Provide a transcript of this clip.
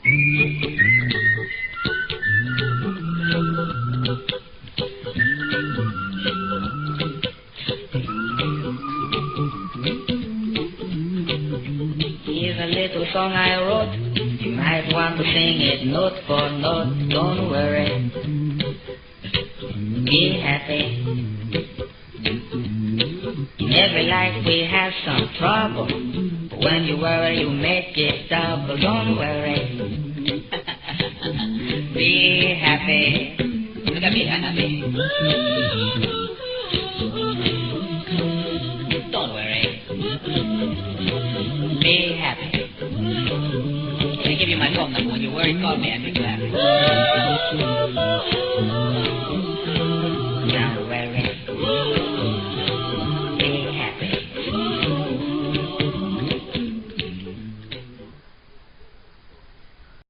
Here's a little song I wrote. You might want to sing it note for note. Don't worry. Be happy. In every life we have some trouble. But when you worry, you make it double. Don't worry. Be happy. Look at me, happy. Don't worry. Be happy. Let me give you my phone number. When you worry, call me and be glad.